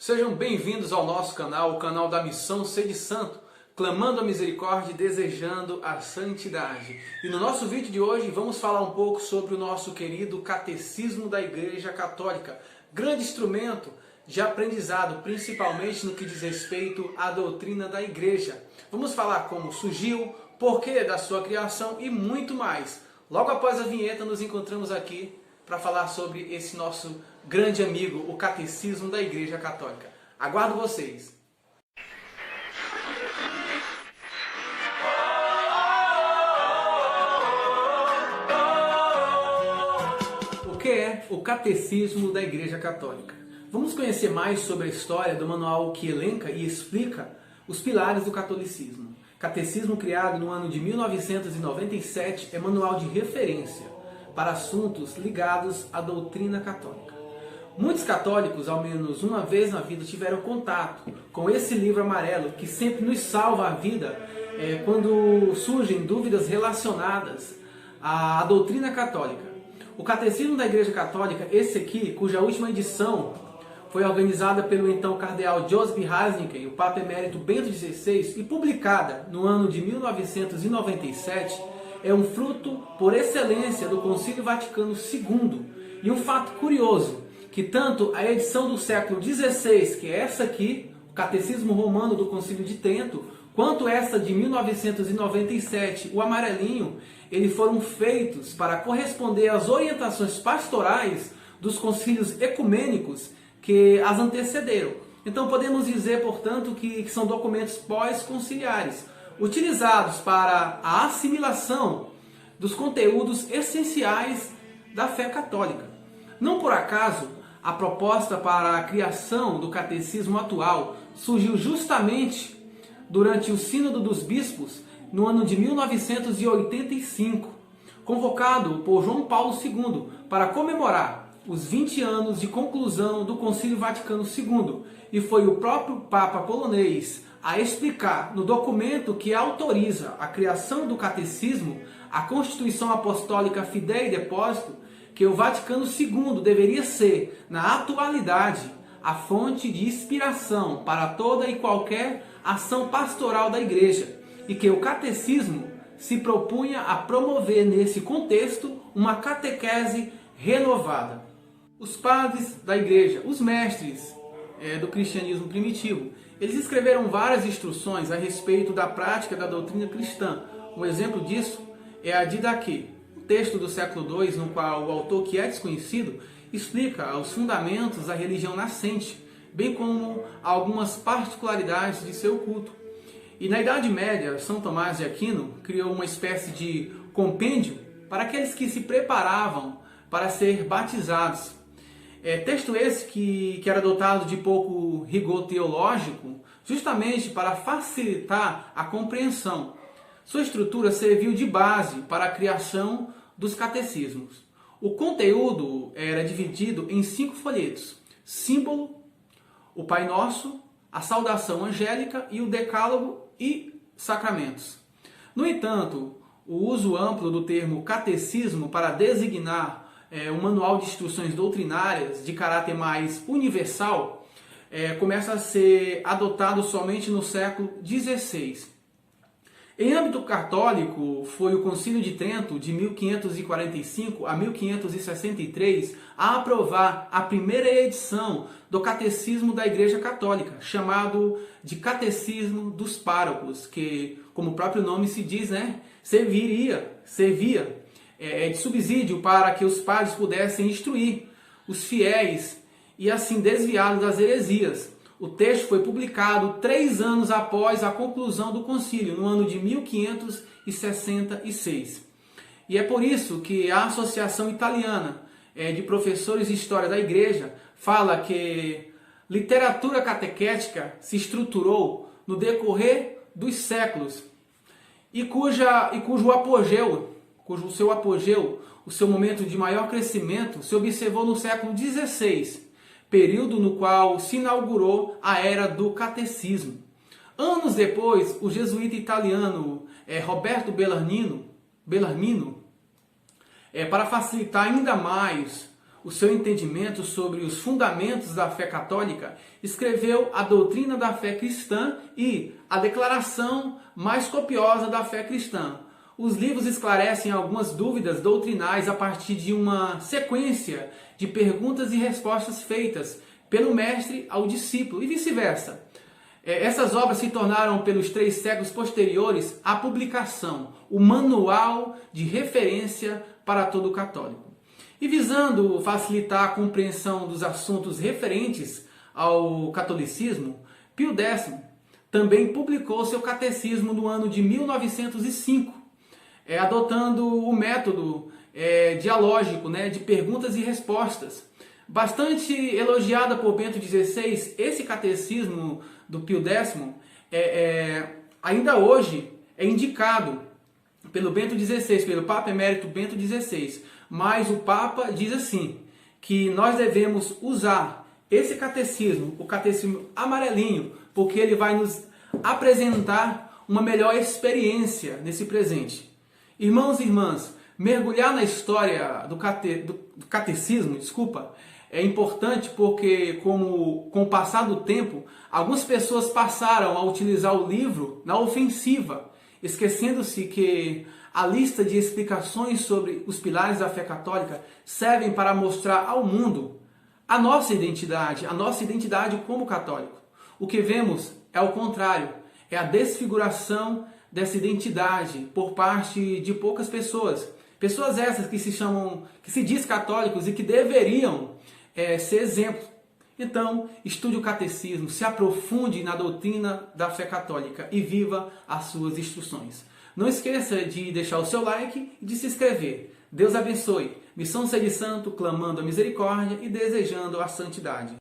Sejam bem-vindos ao nosso canal, o canal da Missão Sede Santo, clamando a misericórdia e desejando a santidade. E no nosso vídeo de hoje vamos falar um pouco sobre o nosso querido Catecismo da Igreja Católica, grande instrumento de aprendizado, principalmente no que diz respeito à doutrina da Igreja. Vamos falar como surgiu, porquê da sua criação e muito mais. Logo após a vinheta nos encontramos aqui para falar sobre esse nosso grande amigo, o Catecismo da Igreja Católica. Aguardo vocês! O que é o Catecismo da Igreja Católica? Vamos conhecer mais sobre a história do manual que elenca e explica os pilares do catolicismo. Catecismo criado no ano de 1997 é manual de referência para assuntos ligados à doutrina católica. Muitos católicos, ao menos uma vez na vida, tiveram contato com esse livro amarelo que sempre nos salva a vida quando surgem dúvidas relacionadas à doutrina católica. O Catecismo da Igreja Católica, esse aqui, cuja última edição foi organizada pelo então cardeal Joseph Ratzinger e o Papa Emérito Bento XVI e publicada no ano de 1997, é um fruto por excelência do Concílio Vaticano II. E um fato curioso, que tanto a edição do século XVI, que é essa aqui, o Catecismo Romano do Concílio de Trento, quanto essa de 1997, o amarelinho, eles foram feitos para corresponder às orientações pastorais dos concílios ecumênicos que as antecederam. Então podemos dizer, portanto, que são documentos pós-conciliares, utilizados para a assimilação dos conteúdos essenciais da fé católica. Não por acaso, a proposta para a criação do catecismo atual surgiu justamente durante o Sínodo dos Bispos, no ano de 1985, convocado por João Paulo II para comemorar os 20 anos de conclusão do Concílio Vaticano II, e foi o próprio Papa polonês a explicar no documento que autoriza a criação do catecismo, a Constituição Apostólica Fidei e Deposito, que o Vaticano II deveria ser, na atualidade, a fonte de inspiração para toda e qualquer ação pastoral da Igreja, e que o catecismo se propunha a promover nesse contexto uma catequese renovada. Os padres da Igreja, os mestres do cristianismo primitivo, eles escreveram várias instruções a respeito da prática da doutrina cristã. Um exemplo disso é a Didaquê, um texto do século II, no qual o autor, que é desconhecido, explica os fundamentos da religião nascente, bem como algumas particularidades de seu culto. E na Idade Média, São Tomás de Aquino criou uma espécie de compêndio para aqueles que se preparavam para ser batizados. Texto esse que era dotado de pouco rigor teológico, justamente para facilitar a compreensão. Sua estrutura serviu de base para a criação dos catecismos. O conteúdo era dividido em 5 folhetos: símbolo, o Pai Nosso, a saudação angélica e o decálogo e sacramentos. No entanto, o uso amplo do termo catecismo para designar um manual de instruções doutrinárias de caráter mais universal começa a ser adotado somente no século XVI. Em âmbito católico, foi o Concílio de Trento, de 1545 a 1563, a aprovar a primeira edição do Catecismo da Igreja Católica, chamado de Catecismo dos Párocos, que, como o próprio nome se diz, servia de subsídio para que os padres pudessem instruir os fiéis e assim desviá-los das heresias. O texto foi publicado 3 anos após a conclusão do concílio, no ano de 1566. E é por isso que a Associação Italiana de Professores de História da Igreja fala que literatura catequética se estruturou no decorrer dos séculos e cujo seu apogeu, o seu momento de maior crescimento, se observou no século XVI, período no qual se inaugurou a era do catecismo. Anos depois, o jesuíta italiano Roberto Bellarmino, para facilitar ainda mais o seu entendimento sobre os fundamentos da fé católica, escreveu A Doutrina da Fé Cristã e A Declaração Mais Copiosa da Fé Cristã. Os livros esclarecem algumas dúvidas doutrinais a partir de uma sequência de perguntas e respostas feitas pelo mestre ao discípulo e vice-versa. Essas obras se tornaram, pelos 3 séculos posteriores, a publicação, o manual de referência para todo católico. E visando facilitar a compreensão dos assuntos referentes ao catolicismo, Pio X também publicou seu catecismo no ano de 1905, adotando o método dialógico, de perguntas e respostas. Bastante elogiada por Bento XVI, esse catecismo do Pio X ainda hoje é indicado pelo Bento XVI, pelo Papa Emérito Bento XVI. Mas o Papa diz assim, que nós devemos usar esse catecismo, o catecismo amarelinho, porque ele vai nos apresentar uma melhor experiência nesse presente. Irmãos e irmãs, mergulhar na história do catecismo, é importante porque, com o passar do tempo, algumas pessoas passaram a utilizar o livro na ofensiva, esquecendo-se que a lista de explicações sobre os pilares da fé católica servem para mostrar ao mundo a nossa identidade como católico. O que vemos é o contrário, é a desfiguração dessa identidade por parte de poucas pessoas. Pessoas essas que se diz católicos e que deveriam ser exemplo. Então, estude o catecismo, se aprofunde na doutrina da fé católica e viva as suas instruções. Não esqueça de deixar o seu like e de se inscrever. Deus abençoe. Missão Sede Santo, clamando a misericórdia e desejando a santidade.